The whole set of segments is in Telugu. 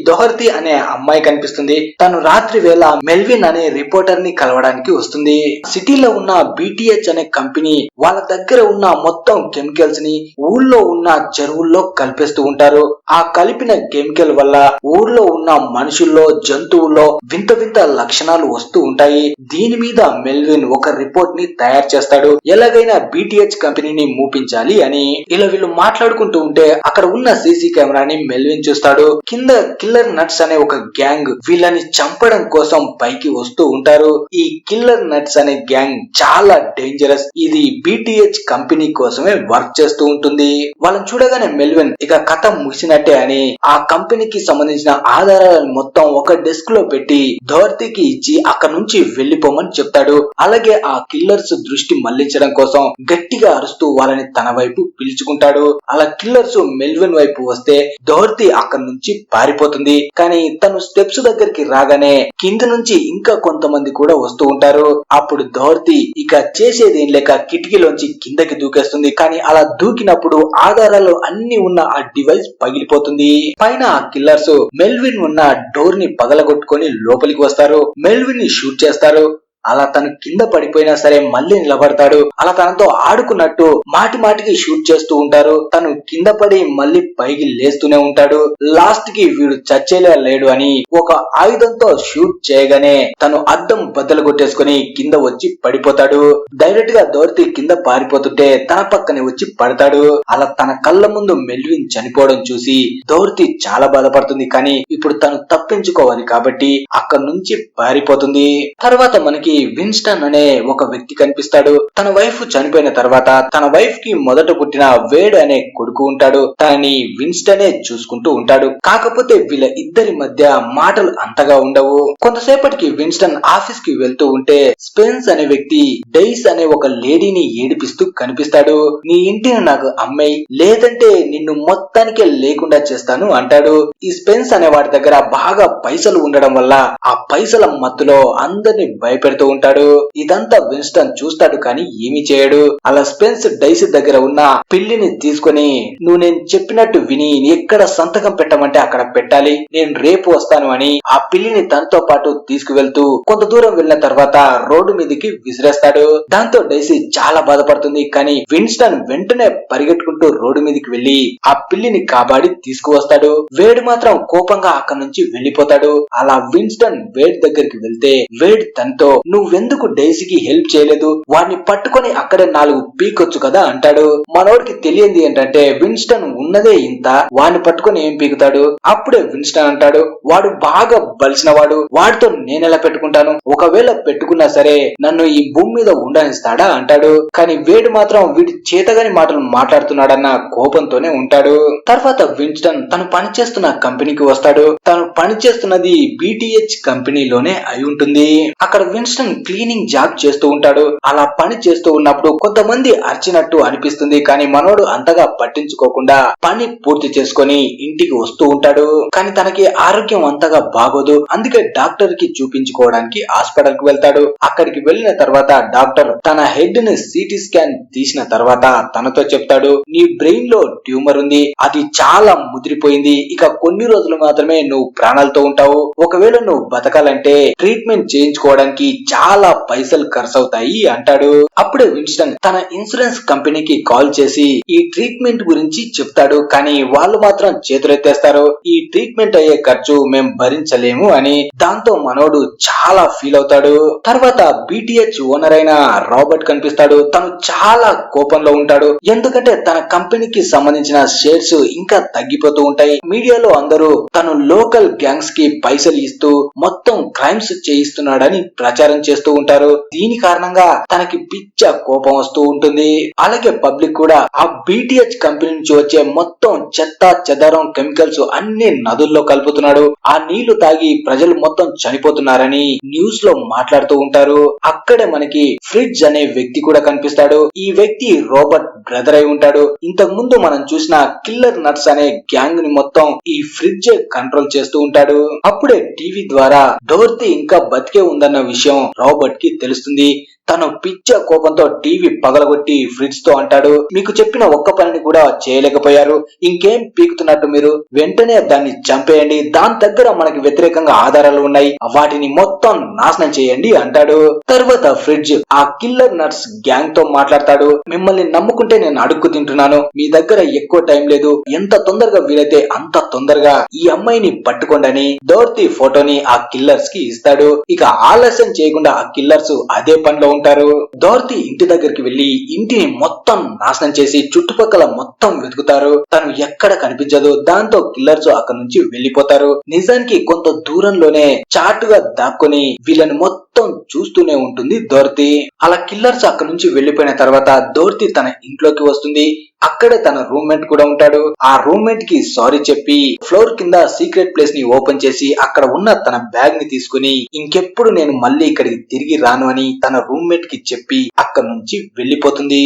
దొహర్తి అనే అమ్మాయి కనిపిస్తుంది. తను రాత్రి వేళ మెల్విన్ అనే రిపోర్టర్ ని కలవడానికి వస్తుంది. సిటీలో ఉన్న BTH అనే కంపెనీ వాళ్ళ దగ్గర ఉన్న మొత్తం కెమికల్స్ ని ఊళ్ళో ఉన్న చెరువుల్లో కలిపేస్తూ ఉంటారు. ఆ కలిపిన కెమికల్ వల్ల ఊర్లో ఉన్న మనుషుల్లో జంతువుల్లో వింత వింత లక్షణాలు వస్తూ ఉంటాయి. దీని మీద మెల్విన్ ఒక రిపోర్ట్ ని తయారు చేస్తాడు. ఎలాగైనా BTH కంపెనీని మూపించాలి అని. ఇలా వీళ్ళు మాట్లాడుకుంటూ ఉంటే అక్కడ ఉన్న సీసీ కెమెరాని మెల్విన్ చూస్తాడు. కింద కిల్లర్ నట్స్ అనే ఒక గ్యాంగ్ వీళ్ళని చంపడం కోసం పైకి వస్తూ ఉంటారు. ఈ కిల్లర్ నట్స్ అనే గ్యాంగ్ చాలా డేంజరస్. ఇది BTH కంపెనీ కోసమే వర్క్ చేస్తూ ఉంటుంది. వాళ్ళని చూడగానే మెల్విన్ ఇక కథ ముగిసినట్టే అని ఆ కంపెనీకి సంబంధించిన ఆధారాలను మొత్తం ఒక డెస్క్ లో పెట్టి దోర్తికి ఇచ్చి అక్కడ నుంచి వెళ్లిపోమని చెప్తాడు. అలాగే ఆ కిల్లర్స్ దృష్టి మళ్లించడం కోసం గట్టిగా అరుస్తూ వాళ్ళని తన వైపు పిలుచుకుంటాడు. అలా కిల్లర్స్ మెల్విన్ వైపు వస్తే దోర్తి అక్కడ నుంచి పారిపోతుంది. కానీ తను స్టెప్స్ దగ్గరికి రాగానే కింద నుంచి ఇంకా కొంతమంది కూడా వస్తూ ఉంటారు. అప్పుడు దోర్తి ఇక చేసేదేం లేక కిటికీలోంచి కిందకి దూకేస్తుంది. కానీ అలా దూకినప్పుడు ఆధారాలు అన్ని ఉన్న ఆ డివైస్ పగిలిపోతుంది. పైన ఆ కిల్లర్స్ మెల్విన్ ఉన్న డోర్ ని పగలగొట్టుకొని లోపలికి వస్తారు. మెల్విన్ ని షూట్ చేస్తారు. అలా తను కింద పడిపోయినా సరే మళ్ళీ నిలబడతాడు. అలా తనతో ఆడుకున్నట్టు మాటి మాటికి షూట్ చేస్తూ ఉంటారు. తను కింద పడి మళ్ళీ పైకి లేస్తూనే ఉంటాడు. లాస్ట్ కి వీడు చచ్చేలా లేడు అని ఒక ఆయుధంతో షూట్ చేయగానే తను అద్దం బద్దలు కొట్టేసుకుని కింద వచ్చి పడిపోతాడు. డైరెక్ట్ గా దోర్తి కింద పారిపోతుంటే తన పక్కనే వచ్చి పడతాడు. అలా తన కళ్ళ ముందు మెల్విన్ చనిపోవడం చూసి దోర్తి చాలా బాధపడుతుంది. కానీ ఇప్పుడు తను తప్పించుకోవాలి కాబట్టి అక్కడ నుంచి పారిపోతుంది. తర్వాత మనకి విన్స్టన్ అనే ఒక వ్యక్తి కనిపిస్తాడు. తన వైఫ్ చనిపోయిన తర్వాత తన వైఫ్ కి మొదట పుట్టిన వేడ్ అనే కొడుకు ఉంటాడు. తనని విన్స్టనే చూసుకుంటూ ఉంటాడు. కాకపోతే వీళ్ళ ఇద్దరి మధ్య మాటలు అంతగా ఉండవు. కొంతసేపటికి విన్స్టన్ ఆఫీస్ కి వెళ్తూ ఉంటే స్పెన్స్ అనే వ్యక్తి డైస్ అనే ఒక లేడీని ఏడిపిస్తూ కనిపిస్తాడు. నీ ఇంటిని నాకు అమ్మాయి లేదంటే నిన్ను మొత్తానికే లేకుండా చేస్తాను అంటాడు. ఈ స్పెన్స్ అనే వాడి దగ్గర బాగా పైసలు ఉండడం వల్ల ఆ పైసల మత్తులో అందరిని భయపెడుతూ ఉంటాడు. ఇదంతా విన్స్టన్ చూస్తాడు కానీ ఏమీ చేయడు. అలా స్పెన్స్ డైస్ దగ్గర ఉన్న పిల్లిని తీసుకొని నువ్వు నేను చెప్పినట్టు విని ఎక్కడ సంతకం పెట్టమంటే అక్కడ పెట్టాలి, నేను రేపు వస్తాను అని ఆ పిల్లిని తనతో పాటు తీసుకువెళ్తూ కొంత దూరం వెళ్ళిన తర్వాత రోడ్డు మీదకి విసిరేస్తాడు. దాంతో డైసీ చాలా బాధపడుతుంది. కానీ విన్స్టన్ వెంటనే పరిగెట్టుకుంటూ రోడ్డు మీదకి వెళ్లి ఆ పిల్లిని కాపాడి తీసుకువస్తాడు. వేడ్ మాత్రం కోపంగా అక్కడి నుంచి వెళ్లిపోతాడు. అలా విన్స్టన్ వేడ్ దగ్గరికి వెళ్తే వేడ్ తనతో నువ్వెందుకు డైసీకి హెల్ప్ చేయలేదు, వాడిని పట్టుకొని అక్కడే 4 పీకొచ్చు కదా అంటాడు. మనోడికి తెలియంది ఏంటంటే విన్స్టన్ ఉన్నదే ఇంత, వాడిని పట్టుకొని ఏం పీకుతాడు. అప్పుడే విన్స్టన్ అంటాడు వాడు బాగా బలిసిన వాడు, వాడితో నేనెలా పెట్టుకుంటాను, ఒకవేళ పెట్టుకున్నా సరే నన్ను ఈ భూమి మీద ఉండనిస్తాడా అంటాడు. కానీ వేడు మాత్రం వీడి చేతగాని మాటలు మాట్లాడుతున్నాడన్న కోపంతోనే ఉంటాడు. తర్వాత విన్స్టన్ తను పనిచేస్తున్న కంపెనీకి వస్తాడు. తను పనిచేస్తున్నది BTH కంపెనీలోనే అయి ఉంటుంది. అక్కడ విన్స్టన్ క్లీనింగ్ జాబ్ చేస్తూ ఉంటాడు. అలా పని చేస్తూ ఉన్నప్పుడు కొంతమంది అరిచినట్టు అనిపిస్తుంది. కానీ మనోడు అంతగా పట్టించుకోకుండా పని పూర్తి చేసుకొని ఇంటికి వస్తూ ఉంటాడు. కానీ తనకి ఆరోగ్యం అంతగా బాగోదు. అందుకే డాక్టర్ కి చూపించుకోవడానికి హాస్పిటల్ కి వెళ్తాడు. అక్కడికి వెళ్ళిన తర్వాత డాక్టర్ తన హెడ్ ని సిటీ స్కాన్ తీసిన తర్వాత తనతో చెప్తాడు నీ బ్రెయిన్ లో ట్యూమర్ ఉంది, అది చాలా ముదిరిపోయింది, ఇక కొన్ని రోజులు మాత్రమే నువ్వు ప్రాణాలతో ఉంటావు, ఒకవేళ నువ్వు బతకాలంటే ట్రీట్మెంట్ చేయించుకోవడానికి చాలా పైసలు ఖర్చు అవుతాయి అంటాడు. అప్పుడే విన్స్టన్ తన ఇన్సూరెన్స్ కంపెనీకి కాల్ చేసి ఈ ట్రీట్మెంట్ గురించి చెప్తాడు. కానీ వాళ్ళు మాత్రం చేతులెత్తేస్తారు. ఈ ట్రీట్మెంట్ అయ్యే ఖర్చు మేం భరించలేము అని. దాంతో మనోడు చాలా ఫీల్ అవుతాడు. తర్వాత BTH ఓనర్ అయిన రాబర్ట్ కనిపిస్తాడు. తను చాలా కోపంలో ఉంటాడు. ఎందుకంటే తన కంపెనీకి సంబంధించిన షేర్స్ ఇంకా తగ్గిపోతూ ఉంటాయి. మీడియాలో అందరూ తను లోకల్ గ్యాంగ్స్ కి పైసలు ఇస్తూ మొత్తం క్రైమ్స్ చేయిస్తున్నాడని ప్రచారం చేస్తూ ఉంటారు. దీని కారణంగా తనకి పిచ్చ కోపం వస్తూ ఉంటుంది. అలాగే పబ్లిక్ కూడా ఆ BTH కంపెనీ నుంచి వచ్చే మొత్తం చెత్త చెదారం కెమికల్స్ అన్ని నదుల్లో కలుపుతున్నాడు, ఆ నీళ్లు తాగి ప్రజలు మొత్తం చనిపోతున్నారని న్యూస్ లో మాట్లాడుతూ ఉంటారు. అక్కడే మనకి ఫ్రిడ్జ్ అనే వ్యక్తి కూడా కనిపిస్తాడు. ఈ వ్యక్తి రాబర్ట్ బ్రదర్ అయి ఉంటాడు. ఇంతకు ముందు మనం చూసిన కిల్లర్ నట్స్ అనే గ్యాంగ్ ని మొత్తం ఈ ఫ్రిడ్జ్ కంట్రోల్ చేస్తూ ఉంటాడు. అప్పుడే టీవీ ద్వారా డోర్తి ఇంకా బతికే ఉందన్న విషయం రాబర్ట్ కి తెలుస్తుంది. తను పిచ్చ కోపంతో టీవీ పగలగొట్టి ఫ్రిడ్జ్ తో అంటాడు, మీకు చెప్పిన ఒక్క పనిని కూడా చేయలేకపోయారు, ఇంకేం పీకుతున్నట్టు మీరు, వెంటనే దాన్ని చంపేయండి, దాని దగ్గర మనకి వ్యతిరేకంగా ఆధారాలు ఉన్నాయి, వాటిని మొత్తం నాశనం చేయండి అంటాడు. తర్వాత ఫ్రిడ్జ్ ఆ కిల్లర్ నట్స్ గ్యాంగ్ తో మాట్లాడతాడు, మిమ్మల్ని నమ్ముకుంటే నేను అడుక్కు తింటున్నాను, మీ దగ్గర ఎక్కువ టైం లేదు, ఎంత తొందరగా వీలైతే అంత తొందరగా ఈ అమ్మాయిని పట్టుకోండి డోర్తీ ఫోటోని ఆ కిల్లర్స్ కి ఇస్తాడు. ఇక ఆలస్యం చేయకుండా ఆ కిల్లర్స్ అదే పనిలో ఉంటారు. డోర్తీ ఇంటి దగ్గరికి వెళ్లి ఇంటిని మొత్తం నాశనం చేసి చుట్టుపక్కల మొత్తం వెతుకుతారు, తను ఎక్కడ కనిపించదు. దాంతో కిల్లర్స్ అక్కడి నుంచి వెళ్లిపోతారు. నిజానికి కొంత దూరంలోనే చాటుగా దాక్కుని వీళ్ళని మొత్తం చూస్తూనే ఉంటుంది డోర్తీ. అలా కిల్లర్స్ అక్కడి నుంచి వెళ్లిపోయిన తర్వాత డోర్తీ తన ఇంట్లోకి వస్తుంది. అక్కడే తన రూమ్మేట్ కూడా ఉంటాడు. ఆ రూమ్మేట్ కి సారీ చెప్పి ఫ్లోర్ కింద సీక్రెట్ ప్లేస్ ని ఓపెన్ చేసి అక్కడ ఉన్న తన బ్యాగ్ ని తీసుకుని ఇంకెప్పుడు నేను మళ్ళీ ఇక్కడికి తిరిగి రాను అని తన రూమ్మేట్ కి చెప్పి అక్కడి నుంచి వెళ్లిపోతుంది.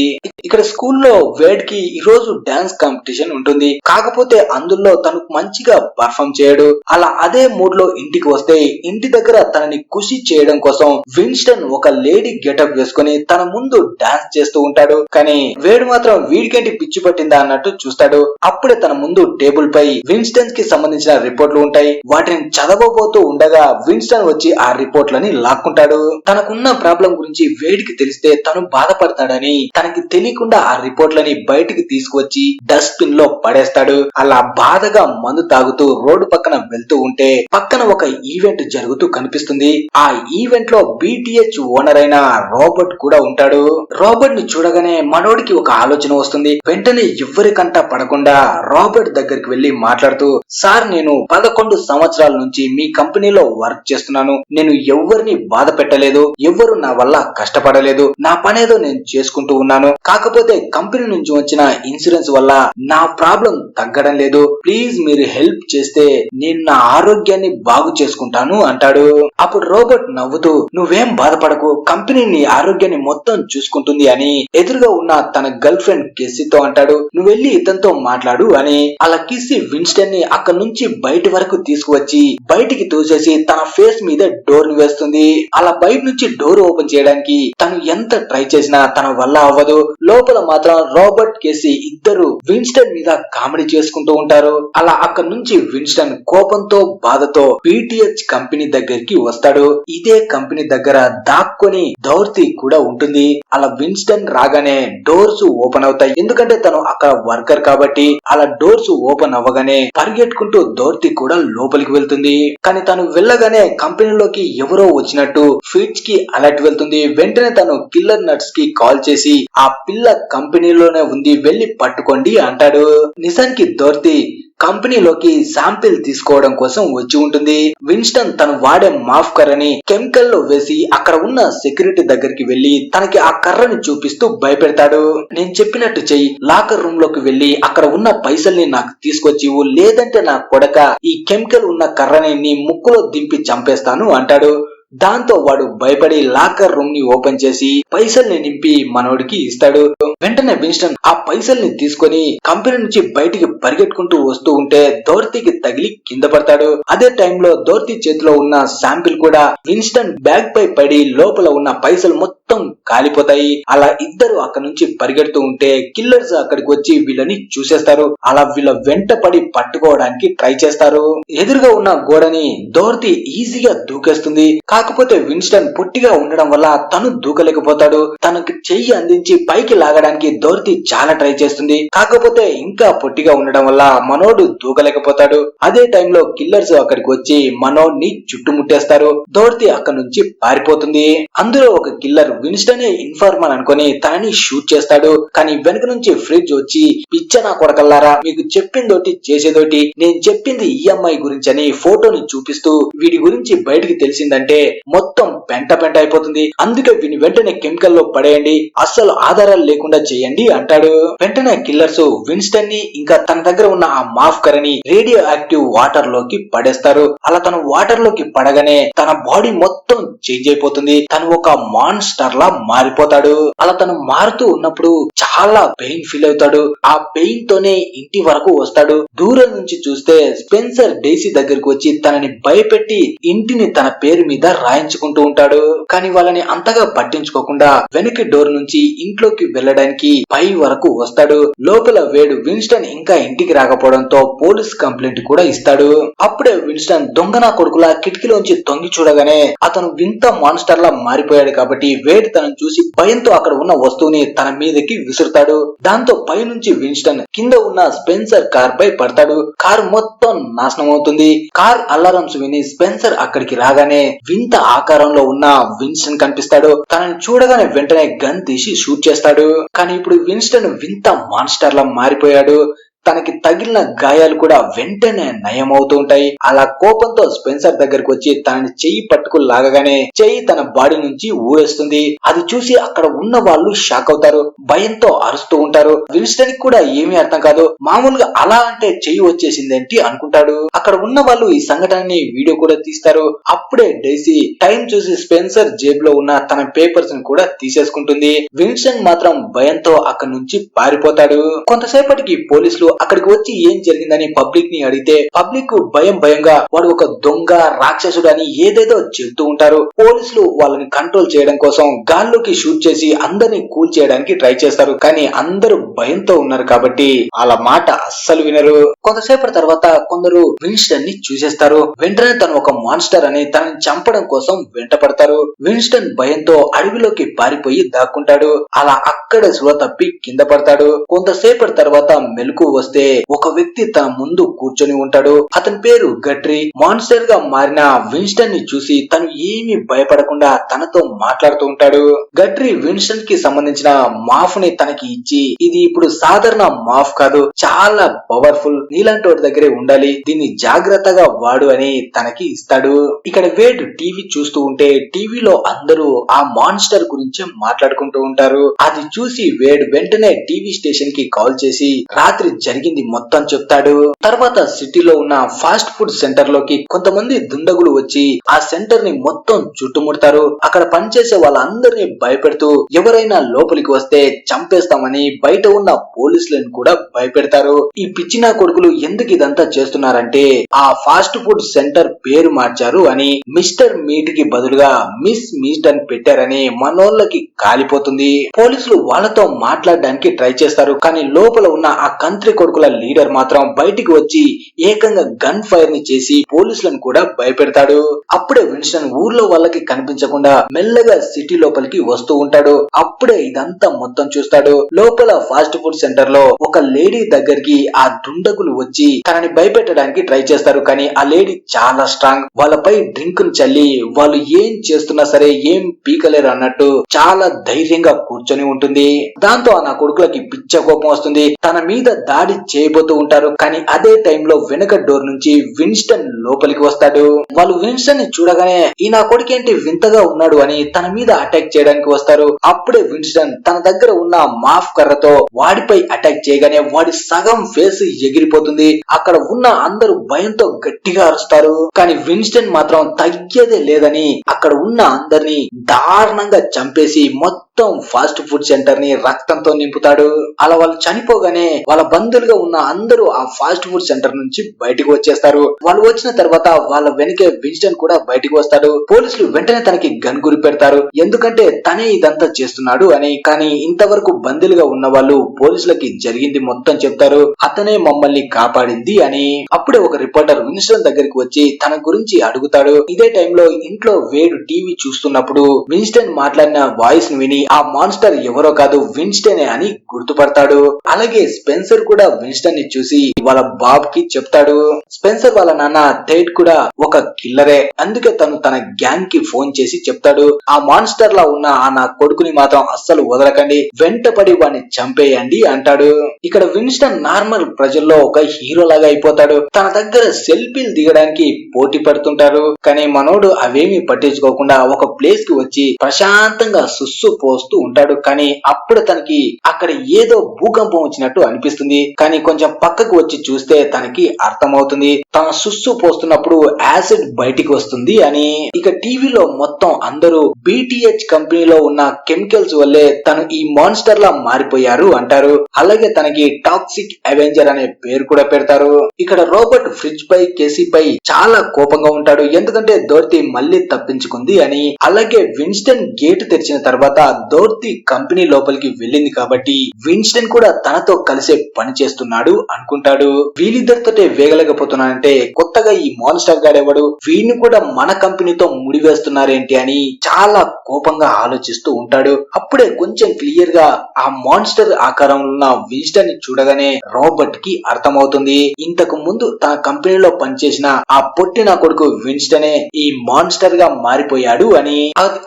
ఇక్కడ స్కూల్లో వేడ్ కి ఈ రోజు డాన్స్ కాంపిటీషన్ ఉంటుంది. కాకపోతే అందులో తను మంచిగా పర్ఫామ్ చేయడు. అలా అదే మూడ్ లో ఇంటికి వస్తే ఇంటి దగ్గర తనని ఖుషి చేయడం కోసం విన్స్టన్ ఒక లేడీ గెటప్ వేసుకుని తన ముందు డాన్స్ చేస్తూ ఉంటాడు. కానీ వేడ్ మాత్రం వీడికేంటి పిచ్చి పట్టిందా అన్నట్టు చూస్తాడు. అప్పుడే తన ముందు టేబుల్ పై విన్స్టన్ కి సంబంధించిన రిపోర్ట్లు ఉంటాయి. వాటిని చదవబోతూ ఉండగా విన్స్టన్ వచ్చి ఆ రిపోర్ట్లని లాక్కుంటాడు. తనకున్న ప్రాబ్లం గురించి వేడికి తెలిస్తే తను బాధపడతాడని తనకి తెలియకుండా ఆ రిపోర్ట్లని బయటికి తీసుకువచ్చి డస్ట్ బిన్ లో పడేస్తాడు. అలా బాధగా మందు తాగుతూ రోడ్డు పక్కన వెళ్తూ ఉంటే పక్కన ఒక ఈవెంట్ జరుగుతూ కనిపిస్తుంది. ఆ ఈవెంట్ లో BTH ఓనర్ అయిన రాబర్ట్ కూడా ఉంటాడు. రాబర్ట్ ని చూడగానే మనోడికి ఒక ఆలోచన వస్తుంది. వెంటనే ఎవరికంటా పడకుండా రాబర్ట్ దగ్గరికి వెళ్లి మాట్లాడుతూ, సార్ నేను 11 సంవత్సరాల నుంచి మీ కంపెనీలో వర్క్ చేస్తున్నాను, నేను ఎవరిని బాధ పెట్టలేదు, ఎవరు నా వల్ల కష్టపడలేదు, నా పనేదో నేను చేసుకుంటూ ఉన్నాను, కాకపోతే కంపెనీ నుంచి వచ్చిన ఇన్సూరెన్స్ వల్ల నా ప్రాబ్లం తగ్గడం లేదు, ప్లీజ్ మీరు హెల్ప్ చేస్తే నేను నా ఆరోగ్యాన్ని బాగు చేసుకుంటాను అంటాడు. అప్పుడు రాబర్ట్ నవ్వుతూ, నువ్వేం బాధపడకు, కంపెనీ నీ ఆరోగ్యాన్ని మొత్తం చూసుకుంటుంది అని ఎదురుగా ఉన్న తన గర్ల్ ఫ్రెండ్ కెస్సీతో అంటాడు, నువ్వు వెళ్ళి ఇతనితో మాట్లాడు అని. అలా కిస్సీ విన్స్టన్ ని అక్కడి నుంచి బయట వరకు తీసుకువచ్చి బయటికి తోసేసి తన ఫేస్ మీద డోర్ ని వేస్తుంది. అలా బయట నుంచి డోర్ ఓపెన్ చేయడానికి తను ఎంత ట్రై చేసినా తన వల్ల అవ్వదు. లోపల మాత్రం రాబర్ట్ కేసీ ఇద్దరు విన్స్టన్ మీద కామెడీ చేసుకుంటూ ఉంటారు. అలా అక్కడి నుంచి విన్స్టన్ కోపంతో బాధతో BTH కంపెనీ దగ్గరికి వస్తాడు. ఇదే కంపెనీ దగ్గర దాక్కొని డోర్తీ కూడా ఉంటుంది. అలా విన్స్టన్ రాగానే డోర్స్ ఓపెన్ అవుతాయి. ఎందుకంటే తను అక్కడ వర్కర్ కాబట్టి. అలా డోర్స్ ఓపెన్ అవ్వగానే పరిగెట్టుకుంటూ డోర్తీ కూడా లోపలికి వెళ్తుంది. కానీ తను వెళ్ళగానే కంపెనీలోకి ఎవరో వచ్చినట్టు ఫిట్జ్ కి అలర్ట్ వెళ్తుంది. వెంటనే తను కిల్లర్ నట్స్ కి కాల్ చేసి ఆ పిల్ల కంపెనీలోనే ఉంది, వెళ్లి పట్టుకోండి అంటాడు. నిజానికి డోర్తీ కంపెనీలోకి శాంపిల్ తీసుకోవడం కోసం వచ్చి ఉంటుంది. విన్స్టన్ తను వాడే మాఫ్ కర్రని కెమికల్ లో వేసి అక్కడ ఉన్న సెక్యూరిటీ దగ్గరికి వెళ్లి తనకి ఆ కర్రని చూపిస్తూ భయపెడతాడు. నేను చెప్పినట్టు చెయ్యి, లాకర్ రూమ్ లోకి వెళ్లి అక్కడ ఉన్న పైసల్ని నాకు తీసుకొచ్చి లేదంటే నా కొడక ఈ కెమికల్ ఉన్న కర్రని నీ ముక్కులో దింపి చంపేస్తాను అంటాడు. దాంతో వాడు భయపడి లాకర్ రూమ్ ని ఓపెన్ చేసి పైసల్ని నింపి మనోడికి ఇస్తాడు. వెంటనే విన్స్టన్ ఆ పైసల్ని తీసుకొని కంపెనీ నుంచి బయటికి పరిగెట్టుకుంటూ వస్తూ ఉంటే డోర్తీకి తగిలి కింద పడతాడు. అదే టైంలో డోర్తీ చేతిలో ఉన్న శాంపిల్ కూడా విన్స్టన్ బ్యాగ్ పై పడి లోపల ఉన్న పైసలు మొత్తం కాలిపోతాయి. అలా ఇద్దరు అక్కడి నుంచి పరిగెడుతూ ఉంటే కిల్లర్స్ అక్కడికి వచ్చి వీళ్ళని చూసేస్తారు. అలా వీళ్ళ వెంట పడి పట్టుకోవడానికి ట్రై చేస్తారు. ఎదురుగా ఉన్న గోడని డోర్తీ ఈజీగా దూకేస్తుంది. కాకపోతే విన్స్టన్ పొట్టిగా ఉండడం వల్ల తను దూకలేకపోతాడు. తనకి చెయ్యి అందించి పైకి లాగడానికి డోర్తీ చాలా ట్రై చేస్తుంది. కాకపోతే ఇంకా పొట్టిగా ఉండడం వల్ల మనోడు దూకలేకపోతాడు. అదే టైంలో కిల్లర్స్ అక్కడికి వచ్చి మనోడ్ని చుట్టుముట్టేస్తారు. డోర్తీ అక్కడి నుంచి పారిపోతుంది. అందులో ఒక కిల్లర్ విన్స్టన్ ఇన్ఫార్మర్ అనుకుని తనని షూట్ చేస్తాడు. కానీ వెనుక నుంచి ఫ్రిడ్జ్ వచ్చి, పిచ్చనా కొడకల్లారా, మీకు చెప్పిందోటి చేసేదోటి, నేను చెప్పింది ఈ అమ్మాయి గురించి అని ఫోటోని చూపిస్తూ వీడి గురించి బయటికి తెలిసిందంటే మొత్తం పెంట అయిపోతుంది, అందుకే వీని వెంటనే కెమికల్ లో పడేయండి, అస్సలు ఆధారాలు లేకుండా చేయండి అంటాడు. వెంటనే కిల్లర్స్ విన్స్టన్ ని ఇంకా తన దగ్గర ఉన్న ఆ మాఫ్ కర్రని రేడియో యాక్టివ్ వాటర్ లోకి పడేస్తారు. అలా తను వాటర్ లోకి పడగానే తన బాడీ మొత్తం చేంజ్ అయిపోతుంది. తను ఒక మాన్స్టర్ లా మారిపోతాడు. అలా తను మారుతూ ఉన్నప్పుడు చాలా పెయిన్ ఫీల్ అవుతాడు. ఆ పెయిన్ తోనే ఇంటి వరకు వస్తాడు. దూరం నుంచి చూస్తే స్పెన్సర్ డేసీ దగ్గరకు వచ్చి తనని భయపెట్టి ఇంటిని తన పేరు మీద రాయించుకుంటూ ఉంటాడు. కానీ వాళ్ళని అంతగా పట్టించుకోకుండా వెనక్కి డోర్ నుంచి ఇంట్లోకి వెళ్ళడానికి పై వరకు వస్తాడు. లోపల వేడు విన్స్టన్ ఇంకా ఇంటికి రాకపోవడంతో పోలీస్ కంప్లైంట్ కూడా ఇస్తాడు. అప్పుడే విన్స్టన్ దొంగన కొడుకులా కిటికీలోంచి తొంగి చూడగానే అతను వింత మాన్స్టర్ లా మారిపోయాడు కాబట్టి వేడ్ తనను చూసి భయంతో అక్కడ ఉన్న వస్తువుని తన మీదకి విసురుతాడు. దాంతో పైనుంచి విన్స్టన్ కింద ఉన్న స్పెన్సర్ కార్ పై పడతాడు. కారు మొత్తం నాశనం అవుతుంది. కార్ అలారమ్స్ విని స్పెన్సర్ అక్కడికి రాగానే వింత ఆకారంలో ఉన్న విన్స్టన్ కనిపిస్తాడు. తనని చూడగానే వెంటనే గన్ తీసి షూట్ చేస్తాడు. కానీ ఇప్పుడు విన్స్టన్ వింత మాన్స్టర్ లా మారిపోయాడు. తనకి తగిలిన గాయాలు కూడా వెంటనే నయం అవుతూ ఉంటాయి. అలా కోపంతో స్పెన్సర్ దగ్గరకు వచ్చి తనని చెయ్యి పట్టుకు లాగగానే చెయ్యి తన బాడీ నుంచి ఊడేస్తుంది. అది చూసి అక్కడ ఉన్న వాళ్ళు షాక్ అవుతారు. భయంతో అరుస్తూ ఉంటారు. విన్స్టన్ కూడా ఏమీ అర్థం కాదు. మామూలుగా అలా అంటే చెయ్యి వచ్చేసిందేంటి అనుకుంటాడు. అక్కడ ఉన్న వాళ్ళు ఈ సంఘటనని వీడియో కూడా తీస్తారు. అప్పుడే డైసీ టైం చూసి స్పెన్సర్ జేబులో ఉన్న తన పేపర్స్ ని కూడా తీసేసుకుంటుంది. విన్స్టన్ మాత్రం భయంతో అక్కడి నుంచి పారిపోతాడు. కొంతసేపటికి పోలీసులు అక్కడికి వచ్చి ఏం జరిగిందని పబ్లిక్ ని అడిగితే పబ్లిక్ భయంగా వాడు ఒక దొంగ రాక్షసుడు అని ఏదేదో చెబుతూ ఉంటారు. పోలీసులు వాళ్ళని కంట్రోల్ చేయడం కోసం గాల్లోకి షూట్ చేసి అందరినీ కూల్ చేయడానికి ట్రై చేస్తారు. కానీ అందరూ భయంతో ఉన్నారు కాబట్టి వాళ్ళ మాట అస్సలు వినరు. కొంతసేపటి తర్వాత కొందరు విన్స్టన్ ని చూసేస్తారు. వెంటనే తను ఒక మాన్స్టర్ అని తనని చంపడం కోసం వెంట పడతారు. విన్స్టన్ భయంతో అడవిలోకి పారిపోయి దాక్కుంటాడు. అలా అక్కడ స్లో తప్పి కింద పడతాడు. కొంతసేపటి తర్వాత మెలకు వస్తే ఒక వ్యక్తి తన ముందు కూర్చొని ఉంటాడు. అతని పేరు గట్రీ. మాన్స్టర్ గా మారిన విన్స్టన్ ని చూసి తను ఏమీ భయపడకుండా తనతో మాట్లాడుతూ ఉంటాడు. గట్రీ విన్స్టన్ కి సంబంధించిన మాఫ్ ని తనకి ఇచ్చి ఇది ఇప్పుడు సాధారణ మాఫ్ కాదు, చాలా పవర్ఫుల్, నీలాంటి వాడి దగ్గరే ఉండాలి, దీన్ని జాగ్రత్తగా వాడు అని తనకి ఇస్తాడు. ఇక్కడ వేడ్ టీవీ చూస్తూ ఉంటే టీవీలో అందరూ ఆ మాన్స్టర్ గురించి మాట్లాడుకుంటూ ఉంటారు. అది చూసి వేడ్ వెంటనే టీవీ స్టేషన్ కి కాల్ చేసి రాత్రి జరిగింది మొత్తం చెప్తాడు. తర్వాత సిటీలో ఉన్న ఫాస్ట్ ఫుడ్ సెంటర్ లోకి కొంతమంది దుండగులు వచ్చి ఆ సెంటర్ ని మొత్తం చుట్టుముడతారు. అక్కడ పనిచేసే వాళ్ళందరినీ భయపెడుతూ ఎవరైనా లోపలికి వస్తే చంపేస్తామని బయట ఉన్న పోలీసులను కూడా భయపెడతారు. ఈ పిచ్చినా కొడుకులు ఎందుకు ఇదంతా చేస్తున్నారంటే ఆ ఫాస్ట్ ఫుడ్ సెంటర్ పేరు మార్చారు అని, మిస్టర్ మీట్ కి బదులుగా మిస్ మీట్ అని పెట్టారని మనోళ్ళకి కాలిపోతుంది. పోలీసులు వాళ్ళతో మాట్లాడడానికి ట్రై చేస్తారు. కానీ లోపల ఉన్న ఆ కంత్రి కొడుకుల లీడర్ మాత్రం బయటికి వచ్చి ఏకంగా గన్ ఫైర్ ని చేసి పోలీసులను కూడా భయపెడతాడు. అప్పుడే విన్స్టన్ ఊర్లో వాళ్ళకి కనిపించకుండా మెల్లగా సిటీ లోపలికి వస్తూ ఉంటాడు. అప్పుడే ఇదంతా మొత్తం చూస్తాడు. లోపల ఫాస్ట్ ఫుడ్ సెంటర్ లో ఒక లేడీ దగ్గరికి ఆ దుండగులు వచ్చి తనని భయపెట్టడానికి ట్రై చేస్తారు. కానీ ఆ లేడీ చాలా స్ట్రాంగ్. వాళ్ళపై డ్రింక్ ను చల్లి వాళ్ళు ఏం చేస్తున్నా సరే ఏం పీకలేరు అన్నట్టు చాలా ధైర్యంగా కూర్చొని ఉంటుంది. దాంతో నా కొడుకులకి పిచ్చ కోపం వస్తుంది. తన మీద దాడి చేయబోతూ ఉంటారు. కానీ అదే టైంలో వెనక డోర్ నుంచి విన్స్టన్ లోపలికి వస్తాడు. వాళ్ళు విన్స్టన్ ని చూడగానే ఈ నా కొడుకేంటి వింతగా ఉన్నాడు అని తన మీద అటాక్ చేయడానికి వస్తారు. అప్పుడే విన్స్టన్ తన దగ్గర ఉన్న మాఫ్ కర్రతో వాడిపై అటాక్ చేయగానే వాడి సగం ఫేస్ ఎగిరిపోతుంది. అక్కడ ఉన్న అందరూ భయంతో గట్టిగా అరుస్తారు. కానీ విన్స్టన్ మాత్రం తగ్గేదే లేదని అక్కడ ఉన్న అందరినీ దారుణంగా చంపేసి మొత్తం ఫాస్ట్ ఫుడ్ సెంటర్ ని రక్తంతో నింపుతాడు. అలా వాళ్ళు చనిపోగానే వాళ్ళ బంధువులుగా ఉన్న అందరూ ఆ ఫాస్ట్ ఫుడ్ సెంటర్ నుంచి బయటకు వచ్చేస్తారు. వాళ్ళు వచ్చిన తర్వాత వాళ్ళ వెనకే విన్స్టన్ కూడా బయటకు వస్తాడు. పోలీసులు వెంటనే తనకి గన్ గురి పెడతారు. ఎందుకంటే తనే ఇదంతా చేస్తున్నాడు అని. కానీ ఇంతవరకు బందీలుగా ఉన్న వాళ్ళు పోలీసులకి జరిగింది మొత్తం చెప్తారు. అతనే మమ్మల్ని కాపాడింది అని. అప్పుడే ఒక రిపోర్టర్ విన్స్టన్ దగ్గరికి వచ్చి తన గురించి అడుగుతాడు. ఇదే టైంలో ఇంట్లో వేడు టీవీ చూస్తున్నప్పుడు విన్స్టన్ మాట్లాడిన వాయిస్ ను విని ఆ మాన్స్టర్ ఎవరో కాదు విన్స్టనే అని గుర్తుపడతాడు. అలాగే స్పెన్సర్ కూడా విన్స్టన్ ని చూసి వాళ్ళ బాబ్ కి చెప్తాడు. స్పెన్సర్ వాళ్ళ నాన్న టెడ్ కూడా ఒక కిల్లరే, అందుకే తను తన గ్యాంగ్ కి ఫోన్ చేసి చెప్తాడు ఆ మాన్స్టర్ లా ఉన్న ఆ నా కొడుకుని మాత్రం అస్సలు వదలకండి, వెంటపడి వాడిని చంపేయండి అంటాడు. ఇక్కడ విన్స్టన్ నార్మల్ ప్రజల్లో ఒక హీరో లాగా అయిపోతాడు. తన దగ్గర సెల్ఫీలు దిగడానికి పోటీ పడుతుంటారు. కానీ మనోడు అవేమి పట్టించుకోకుండా ఒక ప్లేస్ కి వచ్చి ప్రశాంతంగా సుస్సు వస్తూ ఉంటాడు. కానీ అప్పుడు తనకి అక్కడ ఏదో భూకంపం వచ్చినట్టు అనిపిస్తుంది. కానీ కొంచెం పక్కకు వచ్చి చూస్తే తనకి అర్థమవుతుంది తన సుస్సు పోస్తున్నప్పుడు యాసిడ్ బయటికి వస్తుంది అని. ఇక టీవీలో మొత్తం అందరూ BTH కంపెనీలో ఉన్న కెమికల్స్ వల్లే తను ఈ మాన్స్టర్ లా మారిపోయారు అంటారు. అలాగే తనకి టాక్సిక్ అవెంజర్ అనే పేరు కూడా పెడతారు. ఇక్కడ రోబర్ట్ ఫ్రిడ్జ్ పై కేసీ పై చాలా కోపంగా ఉంటాడు. ఎందుకంటే డోర్తీ మళ్ళీ తప్పించుకుంది అని. అలాగే విన్స్టన్ గేటు తెరిచిన తర్వాత డోర్తీ కంపెనీ లోపలికి వెళ్ళింది కాబట్టి విన్స్టన్ కూడా తనతో కలిసే పని చేస్తున్నాడు అనుకుంటాడు. వీళ్ళిద్దరితోటే వేగలేకపోతున్నానంటే కొత్తగా ఈ మాన్స్టర్ గాడెవడు, వీడిని కూడా మన కంపెనీతో ముడివేస్తున్నారేంటి అని చాలా కోపంగా ఆలోచిస్తూ ఉంటాడు. అప్పుడే కొంచెం క్లియర్ గా ఆ మాన్స్టర్ ఆకారంలో ఉన్న విన్స్టన్ ని చూడగానే రాబర్ట్ కి అర్థమవుతుంది ఇంతకు ముందు తన కంపెనీలో పనిచేసిన ఆ పొట్టిన కొడుకు విన్స్టనే ఈ మాన్స్టర్ గా మారిపోయాడు అని.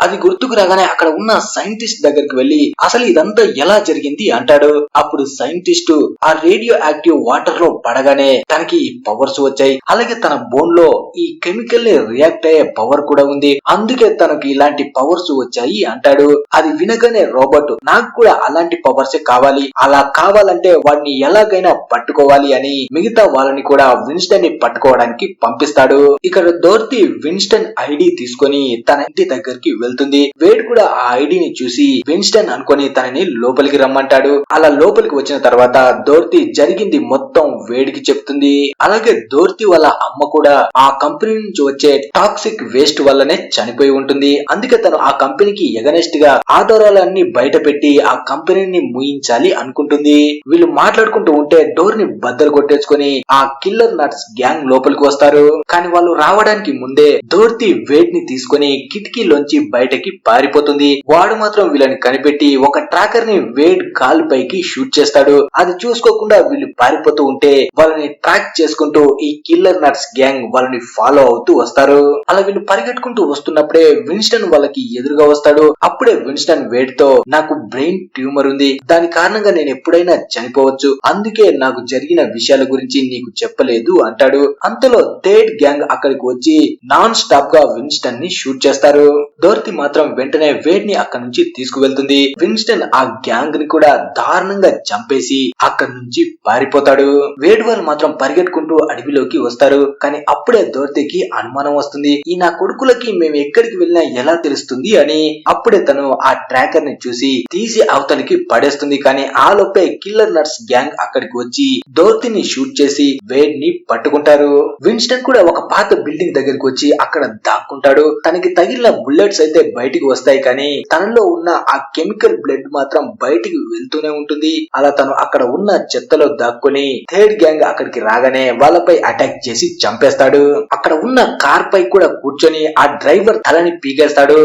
అది గుర్తుకు రాగానే అక్కడ ఉన్న సైంటిస్ట్ దగ్గరికి వెళ్లి అసలు ఇదంతా ఎలా జరిగింది అంటాడు. అప్పుడు సైంటిస్ట్ ఆ రేడియో యాక్టివ్ వాటర్ లో పడగానే తనకి పవర్స్ వచ్చాయి. అలాగే తన బోన్ లో ఈ కెమికల్ ని రియాక్ట్ అయ్యే పవర్ కూడా ఉంది. అందుకే తనకి ఇలాంటి పవర్స్ వచ్చాయి అంటాడు. అది వినగానే రాబర్ట్ నాకు కూడా అలాంటి పవర్స్ కావాలి, అలా కావాలంటే వాడిని ఎలాగైనా పట్టుకోవాలి అని మిగతా వాళ్ళని కూడా విన్స్టన్ ని పట్టుకోవడానికి పంపిస్తాడు. ఇక్కడ డోర్తీ విన్స్టన్ ఐడి తీసుకొని తన ఇంటి దగ్గరికి వెళ్తుంది. వేడ్ కూడా ఆ ఐడిని చూసి విన్స్టన్ అనుకొని తనని లోపలికి రమ్మంటాడు. అలా లోపలికి వచ్చిన తర్వాత డోర్తీ జరిగింది మొత్తం వేడికి చెప్తుంది. అలాగే డోర్తీ వాళ్ళ అమ్మ కూడా ఆ కంపెనీ నుంచి వచ్చే టాక్సిక్ వేస్ట్ వల్లనే చనిపోయి ఉంటుంది. అందుకే తను ఆ కంపెనీకి ఎగనెస్ట్ గా ఆధారాలన్నీ బయట పెట్టి ఆ కంపెనీని ముయించాలి అనుకుంటుంది. వీళ్ళు మాట్లాడుకుంటూ ఉంటే డోర్ ని బద్దలు కొట్టేసుకొని ఆ కిల్లర్ నట్స్ గ్యాంగ్ లోపలికి వస్తారు. కానీ వాళ్ళు రావడానికి ముందే డోర్తీ వేడ్ ని తీసుకొని కిటికీలోంచి బయటకి పారిపోతుంది. వాడు మాత్రం వీళ్ళని కనిపెట్టి ఒక ట్రాకర్ ని వేడ్ కాల్ పైకి షూట్ చేస్తాడు. అది చూసుకోకుండా వీళ్ళు పారిపోతూ ఉంటే వాళ్ళని ట్రాక్ చేసుకుంటూ ఈ కిల్లర్ నట్స్ గ్యాంగ్ వాళ్ళని ఫాలో అవుతూ వస్తారు. అలా వీళ్ళు పరిగెట్టుకుంటూ వస్తున్నప్పుడే విన్స్టన్ వాళ్ళకి ఎదురుగా వస్తాడు. అప్పుడే విన్స్టన్ వేడ్ తో నాకు బ్రెయిన్ ట్యూమర్ ఉంది, దాని కారణంగా నేను ఎప్పుడైనా చనిపోవచ్చు, అందుకే నాకు జరిగిన విషయాల గురించి నీకు చెప్పలేదు అంటాడు. అంతలో థర్డ్ గ్యాంగ్ అక్కడికి వచ్చి నాన్ స్టాప్ గా విన్స్టన్ ని షూట్ చేస్తారు. డోర్తీ మాత్రం వెంటనే వేడ్ ని అక్కడి నుంచి తీసుకువెళ్తుంది. విన్స్టన్ ఆ గ్యాంగ్ ని కూడా దారుణంగా చంపేసి అక్కడి నుంచి పారిపోతాడు. వేడ్ వాళ్ళు మాత్రం పరిగెట్టుకుంటూ అడవిలోకి వస్తారు. కానీ అప్పుడే డోర్తీకి అనుమానం వస్తుంది, ఈ నా కొడుకులకి మేము ఎక్కడికి వెళ్ళినా ఎలా తెలుస్తుంది అని. అప్పుడే తను ఆ ట్రాకర్ ని చూసి తీసి అవతలికి పడేస్తుంది. కానీ ఆ లోపే కిల్లర్ నట్స్ గ్యాంగ్ అక్కడికి వచ్చి డోర్తీని షూట్ చేసి వేడ్ ని పట్టుకుంటారు. విన్స్టన్ కూడా ఒక పాత బిల్డింగ్ దగ్గరికి వచ్చి అక్కడ దాక్కుంటాడు. తనకి తగిలిన బుల్లెట్స్ అయితే బయటికి వస్తాయి, కానీ తనలో ఉన్న ఆ కెమికల్ బ్లడ్ మాత్రం బయటికి వెళ్తూనే ఉంటుంది. అలా తను అక్కడ ఉన్న చెత్తలో దాక్కుని థర్డ్ గ్యాంగ్ అక్కడికి రాగానే వాళ్ళపై అటాక్ చేసి చంపేస్తాడు. అక్కడ ఉన్న కార్ పై కూడా కూర్చొని ఆ డ్రైవర్ తలని పీకేస్తాడు.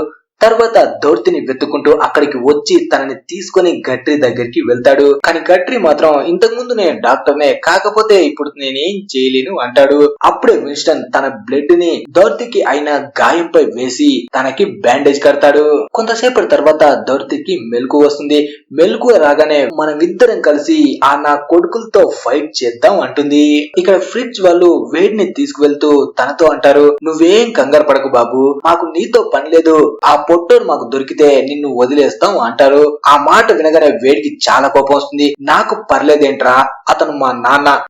తర్వాత డోర్తీని వెతుక్కుంటూ అక్కడికి వచ్చి తనని తీసుకొని గట్రీ దగ్గరికి వెళ్తాడు. కానీ గట్రీ మాత్రం ఇంతకు ముందు నేను డాక్టర్నే, కాకపోతే ఇప్పుడు నేనేం చేయలేను అంటాడు. అప్పుడే విన్స్టన్ తన బ్లడ్ ని డోర్తీకి అయిన గాయంపై వేసి తనకి బ్యాండేజ్ కడతాడు. కొంతసేపటి తర్వాత డోర్తీకి మెలకు వస్తుంది. మెలకు రాగానే మనమిద్దరం కలిసి ఆ నా కొడుకులతో ఫైట్ చేద్దాం అంటుంది. ఇక్కడ ఫ్రిడ్జ్ వాళ్ళు వేడిని తీసుకువెళ్తూ తనతో అంటారు, నువ్వేం కంగారు పడకు బాబు, మాకు నీతో పని లేదు, ఆ పొట్టోరు మాకు దొరికితే నిన్ను వదిలేస్తాం అంటారు. ఆ మాట వినగానే వేడికి చాలా కోపం వస్తుంది. నాకు పర్లేదేంట్రా, అతను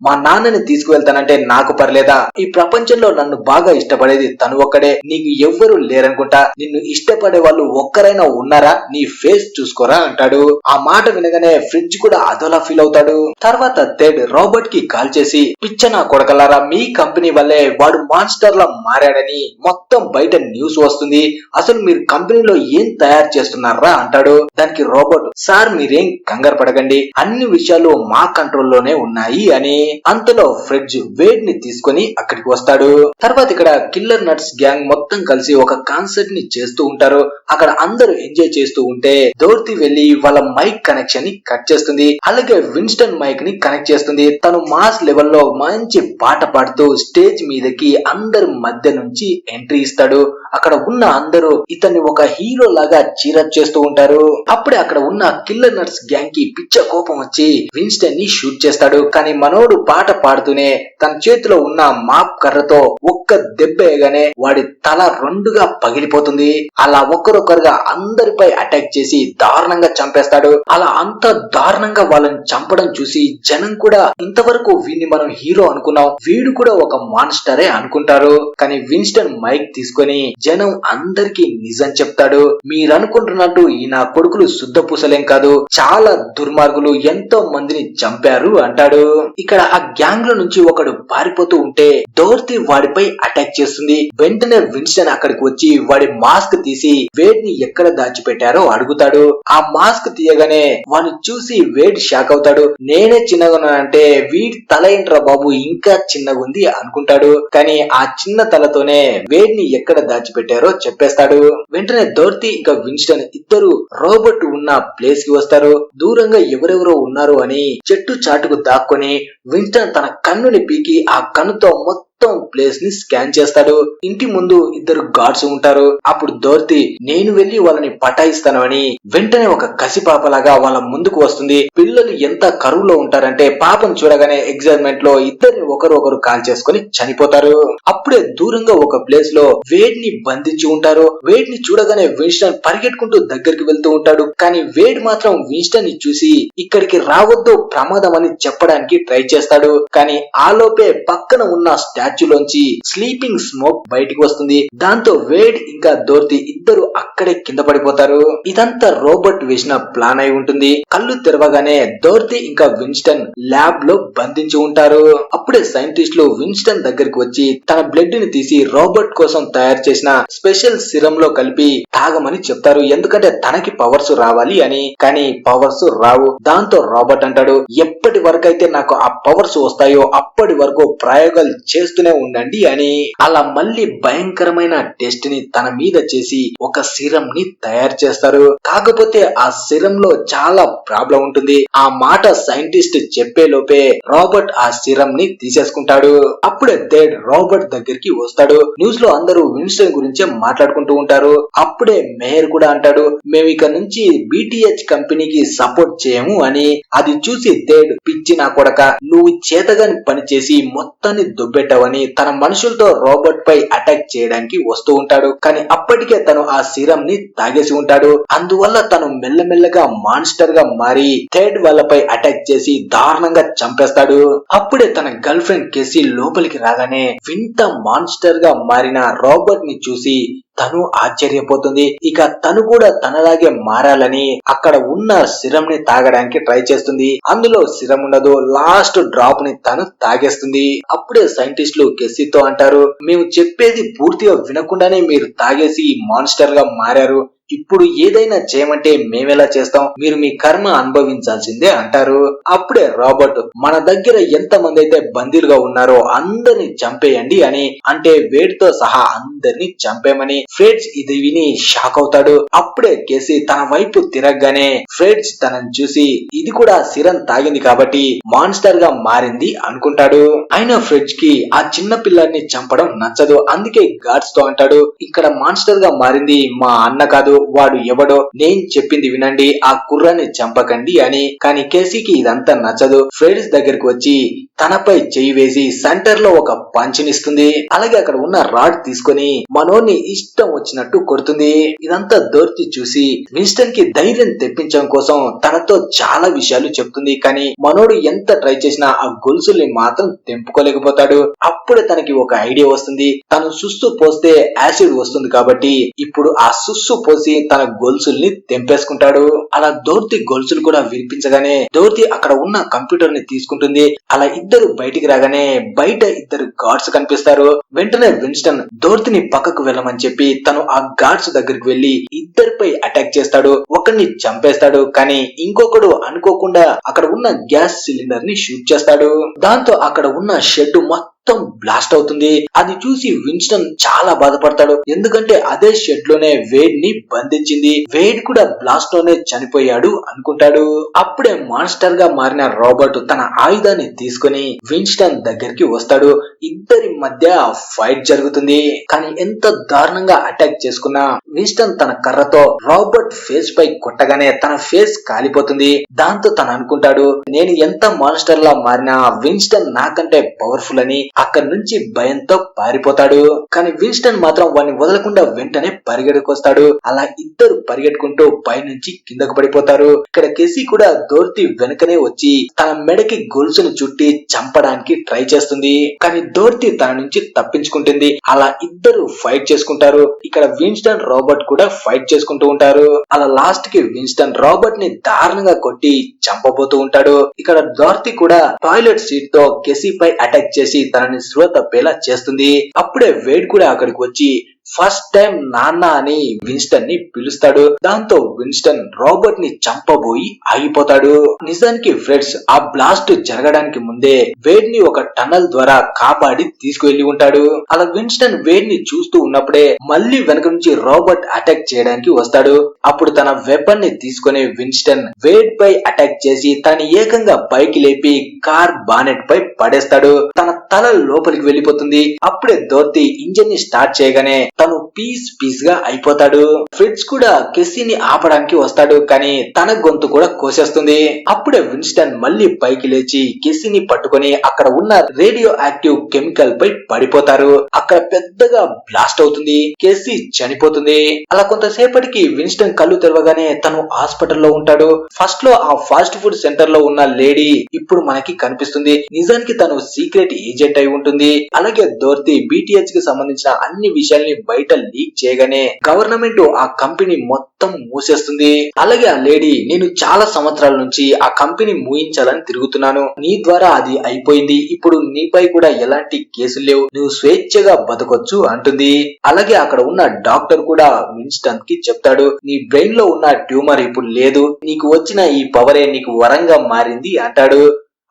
మా నాన్నని తీసుకువెళ్తానంటే నాకు పర్లేదా? ఈ ప్రపంచంలో నన్ను బాగా ఇష్టపడేది తను ఒక్కడే, నీకు ఎవ్వరూ లేరనుకుంటా, నిన్ను ఇష్టపడే వాళ్ళు ఒక్కరైనా ఉన్నారా, నీ ఫేస్ చూసుకోరా అంటాడు. ఆ మాట వినగానే ఫ్రిడ్జ్ కూడా అదోలా ఫీల్ అవుతాడు. తర్వాత థర్డ్ రాబర్ట్ కి కాల్ చేసి, పిచ్చనా కొడకలారా, మీ కంపెనీ వల్లే వాడు మాన్స్టర్ లా మారాడని మొత్తం బయట న్యూస్ వస్తుంది, అసలు మీరు కంపెనీలో ఏం తయారు చేస్తున్నారా అంటాడు. దానికి రాబర్ట్, సార్ మీరేం కంగారు పడకండి, అన్ని విషయాలు మా కంట్రోల్లోనే ఉన్నాయి అని. అంతలో ఫ్రిడ్జ్ వేడ్ ని తీసుకొని అక్కడికి వస్తాడు. తర్వాత ఇక్కడ కిల్లర్ నట్స్ గ్యాంగ్ మొత్తం కలిసి ఒక కాన్సర్ట్ ని చేస్తూ ఉంటారు. అక్కడ అందరూ ఎంజాయ్ చేస్తూ ఉంటే డోర్తీ వెళ్లి వాళ్ళ మైక్ కనెక్షన్ ని కట్ చేస్తుంది. అలాగే విన్స్టన్ మైక్ ని కనెక్ట్ చేస్తుంది. తను మాస్ లెవెల్లో మంచి పాట పాడుతూ స్టేజ్ మీదకి అందరి మధ్య నుంచి ఎంట్రీ ఇస్తాడు. అక్కడ ఉన్న అందరూ ఇతన్ని ఒక ఒక హీరో లాగా చీరప్ చేస్తూ ఉంటారు. అప్పుడే అక్కడ ఉన్న కిల్లర్ నట్స్ గ్యాంగ్ కి పిచ్చ కోపం వచ్చి విన్స్టన్ ని షూట్ చేస్తాడు. కానీ మనోడు పాట పాడుతూనే తన చేతిలో ఉన్న మాప్ కర్రతో ఒక్క దెబ్బ వేయగానే వాడి తల రెండుగా పగిలిపోతుంది. అలా ఒక్కరొక్కరుగా అందరిపై అటాక్ చేసి దారుణంగా చంపేస్తాడు. అలా అంత దారుణంగా వాళ్ళని చంపడం చూసి జనం కూడా ఇంతవరకు వీడిని మనం హీరో అనుకున్నాం, వీడు కూడా ఒక మాన్స్టరే అనుకుంటారు. కానీ విన్స్టన్ మైక్ తీసుకొని జనం అందరికీ నిజం చెప్తాడు. మీరనుకుంటున్నట్టు ఈ నా కొడుకులు శుద్ధ పూసలేం కాదు, చాలా దుర్మార్గులు, ఎంతో మందిని చంపారు అంటాడు. ఇక్కడ ఆ గ్యాంగ్ లో నుంచి ఒకడు పారిపోతూ ఉంటే డోర్తీ వాడిపై అటాక్ చేస్తుంది. వెంటనే విన్స్టన్ అక్కడికి వచ్చి వాడి మాస్క్ తీసి వేడ్ని ఎక్కడ దాచిపెట్టారో అడుగుతాడు. ఆ మాస్క్ తీయగానే వాడిని చూసి వేడ్ షాక్ అవుతాడు. నేనే చిన్నగా ఉన్నానంటే వీడి తల ఏంట్రా బాబు ఇంకా చిన్నగుంది అనుకుంటాడు. కానీ ఆ చిన్న తలతోనే వేడ్ని ఎక్కడ దాచిపెట్టారో చెప్పేస్తాడు. వెంటనే డోర్తీ ఇంకా విన్స్టన్ ఇద్దరు రోబోట్ ఉన్న ప్లేస్ కి వస్తారు. దూరంగా ఎవరెవరో ఉన్నారు అని చెట్టు చాటుకు దాక్కొని విన్స్టన్ తన కన్నుని పీకి ఆ కన్నుతో మొత్తం ప్లేస్ ని స్కాన్ చేస్తాడు. ఇంటి ముందు ఇద్దరు గార్డ్స్ ఉంటారు. అప్పుడు డోర్తీ నేను వెళ్లి వాళ్ళని పటాయిస్తాను అని వెంటనే ఒక కసిపాపలాగా వాళ్ళ ముందుకు వస్తుంది. పిల్లలు ఎంత కరువులో ఉంటారంటే పాపం చూడగానే ఎగ్జైట్మెంట్ లో ఇద్దరిని ఒకరు కాల్ చేసుకుని చనిపోతారు. అప్పుడే దూరంగా ఒక ప్లేస్ లో వేడ్ని బంధించి ఉంటారు. వేడ్ని చూడగానే విన్స్టన్ పరిగెట్టుకుంటూ దగ్గరికి వెళ్తూ ఉంటాడు. కానీ వేడ్ మాత్రం విన్స్టన్ ని చూసి ఇక్కడికి రావద్దు, ప్రమాదం అని చెప్పడానికి ట్రై చేస్తాడు. కానీ ఆలోపే పక్కన ఉన్న స్టాచ్యూలోంచి స్లీపింగ్ స్మోక్ బయటికి వస్తుంది. దాంతో వేడ్ ఇంకా డోర్తీ ఇద్దరు అక్కడే కింద పడిపోతారు. ఇదంతా రోబోట్ వేసిన ప్లాన్ అయి ఉంటుంది. కళ్ళు తెరవగానే డోర్తీ ఇంకా విన్స్టన్ ల్యాబ్ లో బంధించి ఉంటారు. అప్పుడే సైంటిస్టులు విన్స్టన్ దగ్గరికి వచ్చి తన బ్లడ్ ని తీసి రోబోట్ కోసం తయారు చేసిన స్పెషల్ సిరం లో కలిపి తాగమని చెప్తారు. ఎందుకంటే తనకి పవర్స్ రావాలి అని. కానీ పవర్స్ రావు. దాంతో రాబర్ట్ అంటాడు, ఎప్పటి వరకు అయితే నాకు ఆ పవర్స్ వస్తాయో అప్పటి వరకు ప్రయోగాలు చేస్తూనే ఉండండి అని. అలా మళ్ళీ భయంకరమైన టెస్ట్ ని తన మీద చేసి ఒక సిరం ని తయారు చేస్తారు. కాకపోతే ఆ సిరం లో చాలా ప్రాబ్లం ఉంటుంది. ఆ మాట సైంటిస్ట్ చెప్పే లోపే రాబర్ట్ ఆ సిరం ని తీసేసుకుంటాడు. అప్పుడే థేడ్ రాబర్ట్ దగ్గరికి వస్తాడు. న్యూస్ లో అందరూ విన్స్టన్ గురించే మాట్లాడుకుంటూ ఉంటారు. అప్పుడే మేయర్ కూడా అంటాడు, మేము ఇక నుంచి BTH కంపెనీకి సపోర్ట్ చేయము అని. అది చూసి థేడ్ పిచ్చి నా కొడక, నువ్వు చేతగాని పని చేసి మొత్తాన్ని దుబ్బెట్టావని తన మనుషులతో రాబర్ట్ పై అటాక్ చేయడానికి వస్తూ ఉంటాడు. కానీ అప్పటికే తను ఆ సిరం ని తాగేసి ఉంటాడు. అందువల్ల తను మెల్లమెల్లగా మాన్స్టర్ గా మారి థేడ్ వాళ్ళపై అటాక్ చేసి దారుణంగా చంపేస్తాడు. అప్పుడే తన గర్ల్ ఫ్రెండ్ కేసీ లోపలికి రాగానే వింత మాన్స్టర్ గా మారిన రాబర్ట్ ని చూసి తను ఆశ్చర్యపోతుంది. ఇక తను కూడా తనలాగే మారాలని అక్కడ ఉన్న సిరం ని తాగడానికి ట్రై చేస్తుంది. అందులో సిరం ఉండదు. లాస్ట్ డ్రాప్ ని తను తాగేస్తుంది. అప్పుడే సైంటిస్టులు కెస్సీతో అంటారు, మేము చెప్పేది పూర్తిగా వినకుండానే మీరు తాగేసి మాన్స్టర్ గా మారారు. ఇప్పుడు ఏదైనా చేయమంటే మేమెలా చేస్తాం, మీరు మీ కర్మ అనుభవించాల్సిందే అంటారు. అప్పుడే రాబర్ట్ మన దగ్గర ఎంత మంది అయితే బందీలుగా ఉన్నారో అందరిని చంపేయండి అని అంటే వేడితో సహా అందరిని చంపేమని. ఫ్రెడ్స్ ఇది విని షాక్ అవుతాడు. అప్పుడే కేసీ తన వైపు తిరగగానే ఫ్రెడ్స్ తనని చూసి ఇది కూడా సిరం తాగింది కాబట్టి మాన్స్టర్ గా మారింది అనుకుంటాడు. అయినా ఫ్రెడ్స్ కి ఆ చిన్న పిల్లాన్ని చంపడం నచ్చదు. అందుకే గార్డ్స్ తో అంటాడు, ఇక్కడ మాన్స్టర్ గా మారింది మా అన్న కాదు, వాడు ఎవడో, నేను చెప్పింది వినండి, ఆ కుర్రాన్ని చంపకండి అని. కానీ కేసీకి ఇదంతా నచ్చదు. ఫ్రెడ్స్ దగ్గరికి వచ్చి తనపై చెయ్యి వేసి సెంటర్ లో ఒక పంచినిస్తుంది. అలాగే అక్కడ ఉన్న రాడ్ తీసుకొని మనోని ఇష్టం వచ్చినట్టు కొడుతుంది. ఇదంతా డోర్తీ చూసి విన్స్టన్ కి ధైర్యం తెప్పించడం కోసం తనతో చాలా విషయాలు చెప్తుంది. కానీ మనోడు ఎంత ట్రై చేసినా ఆ గొలుసుల్ని మాత్రం తెంపుకోలేకపోతాడు. అప్పుడే తనకి ఒక ఐడియా వస్తుంది. తను సుస్సు పోస్తే యాసిడ్ వస్తుంది కాబట్టి ఇప్పుడు ఆ సుస్సు పోసి తన గొలుసుల్ని తెంపేసుకుంటాడు. అలా డోర్తీ గొలుసులు కూడా వినిపించగానే డోర్తీ అక్కడ ఉన్న కంప్యూటర్ ని తీసుకుంటుంది. అలా ఇద్దరు బయటికి రాగానే బయట ఇద్దరు గార్డ్స్ కనిపిస్తారు. వెంటనే విన్స్టన్ డోర్తీని పక్కకు వెళ్ళమని చెప్పి తను ఆ గార్డ్స్ దగ్గరికి వెళ్లి ఇద్దరిపై అటాక్ చేస్తాడు. ఒకరిని చంపేస్తాడు. కానీ ఇంకొకడు అనుకోకుండా అక్కడ ఉన్న గ్యాస్ సిలిండర్ ని షూట్ చేస్తాడు. దాంతో అక్కడ ఉన్న షెడ్ మొత్తం బ్లాస్ట్ అవుతుంది. అది చూసి విన్స్టన్ చాలా బాధపడతాడు. ఎందుకంటే అదే షెడ్ లోనే వేడ్ ని బంధించింది. వేడ్ కూడా బ్లాస్ట్ లోనే చనిపోయాడు అనుకుంటాడు. అప్పుడే మాన్స్టర్ గా మారిన రాబర్ట్ తన ఆయుధాన్ని తీసుకుని విన్స్టన్ దగ్గరికి వస్తాడు. ఇద్దరి మధ్య ఫైట్ జరుగుతుంది. కానీ ఎంత దారుణంగా అటాక్ చేసుకున్నా విన్స్టన్ తన కర్రతో రాబర్ట్ ఫేస్ పై కొట్టగానే తన ఫేస్ కాలిపోతుంది. దాంతో తను అనుకుంటాడు, నేను ఎంత మాన్స్టర్ లా మారినా విన్స్టన్ నాకంటే పవర్ఫుల్ అని. అక్కడి నుంచి భయంతో పారిపోతాడు. కానీ విన్స్టన్ మాత్రం వాడిని వదలకుండా వెంటనే పరిగెడుకొస్తాడు. అలా ఇద్దరు పరిగెట్టుకుంటూ పైనుంచి కిందకు పడిపోతారు. ఇక్కడ కెసి కూడా డోర్తీ వెనుకనే వచ్చి తన మెడకి గొలుసును చుట్టి చంపడానికి ట్రై చేస్తుంది. కానీ డోర్తీ తన నుంచి తప్పించుకుంటుంది. అలా ఇద్దరు ఫైట్ చేసుకుంటారు. ఇక్కడ విన్స్టన్ రాబర్ట్ కూడా ఫైట్ చేసుకుంటూ ఉంటారు. అలా లాస్ట్ కి విన్స్టన్ రాబర్ట్ ని దారుణంగా కొట్టి చంపబోతూ ఉంటాడు. ఇక్కడ డోర్తీ కూడా టాయిలెట్ సీట్ తో కెసి పై అటాక్ చేసి తనని స్పృహ తప్పేలా చేస్తుంది. అప్పుడే వేడ్ కూడా అక్కడికి వచ్చి ఫస్ట్ టైం నాన్న అని విన్స్టన్ ని పిలుస్తాడు. దాంతో విన్స్టన్ రాబర్ట్ ని చంపబోయి ఆగిపోతాడు. నిజానికి ఫ్రెండ్స్, ఆ బ్లాస్ట్ జరగడానికి ముందే వేడ్ ని ఒక టనల్ ద్వారా కాపాడి తీసుకువెళ్లి ఉంటాడు. అలా విన్స్టన్ వేడ్ ని చూస్తూ ఉన్నప్పుడే మళ్ళీ వెనక నుంచి రాబర్ట్ అటాక్ చేయడానికి వస్తాడు. అప్పుడు తన వెపన్ ని తీసుకుని విన్స్టన్ వేడ్ పై అటాక్ చేసి తనని ఏకంగా పైకి లేపి కార్ బానెట్ పై పడేస్తాడు. తన తల లోపలికి వెళ్లిపోతుంది. అప్పుడే డోర్తీ ఇంజిన్ ని స్టార్ట్ చేయగానే తను పీస్ గా అయిపోతాడు. ఫ్రిడ్జ్ కూడా కెస్సీని ఆపడానికి వస్తాడు. కానీ తన గొంతు కూడా కోసేస్తుంది. అప్పుడే విన్స్టన్ మళ్ళీ పైకి లేచి కెస్సీని పట్టుకొని అక్కడ ఉన్న రేడియో యాక్టివ్ కెమికల్ పై పడిపోతారు. అక్కడ పెద్దగా బ్లాస్ట్ అవుతుంది. కెస్సీ చనిపోతుంది. అలా కొంతసేపటికి విన్స్టన్ కళ్ళు తెరవగానే తను హాస్పిటల్లో ఉంటాడు. ఫస్ట్ లో ఆ ఫాస్ట్ ఫుడ్ సెంటర్ లో ఉన్న లేడీ ఇప్పుడు మనకి కనిపిస్తుంది. నిజానికి తను సీక్రెట్ ఏజెంట్ అయి ఉంటుంది. అలాగే డోర్తీ BTH కి సంబంధించిన అన్ని విషయాల్ని బయట లీక్ చేయగానే గవర్నమెంట్ ఆ కంపెనీ మొత్తం మూసేస్తుంది. అలాగే ఆ లేడీ, నేను చాలా సంవత్సరాల నుంచి ఆ కంపెనీ మూయించాలని తిరుగుతున్నాను. నీ ద్వారా అది అయిపోయింది. ఇప్పుడు నీపై కూడా ఎలాంటి కేసులు లేవు. నువ్వు స్వేచ్ఛగా బతకొచ్చు అంటుంది. అలాగే అక్కడ ఉన్న డాక్టర్ కూడా విన్స్టన్ కి చెప్తాడు, నీ బ్రెయిన్ లో ఉన్న ట్యూమర్ ఇప్పుడు లేదు. నీకు వచ్చిన ఈ పవరే నీకు వరంగా మారింది అంటాడు.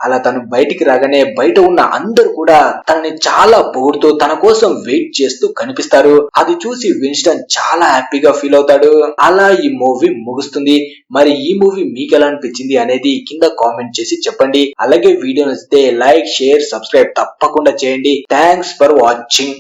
అలా తను బయటికి రాగానే బయట ఉన్న అందరూ కూడా తనని చాలా పొగుడుతూ తన కోసం వెయిట్ చేస్తూ కనిపిస్తారు. అది చూసి విన్స్టన్ చాలా హ్యాపీగా ఫీల్ అవుతాడు. అలా ఈ మూవీ ముగుస్తుంది. మరి ఈ మూవీ మీకు ఎలా అనిపించింది అనేది కింద కామెంట్ చేసి చెప్పండి. అలాగే వీడియో నచ్చితే లైక్, షేర్, సబ్స్క్రైబ్ తప్పకుండా చేయండి. Thanks for watching.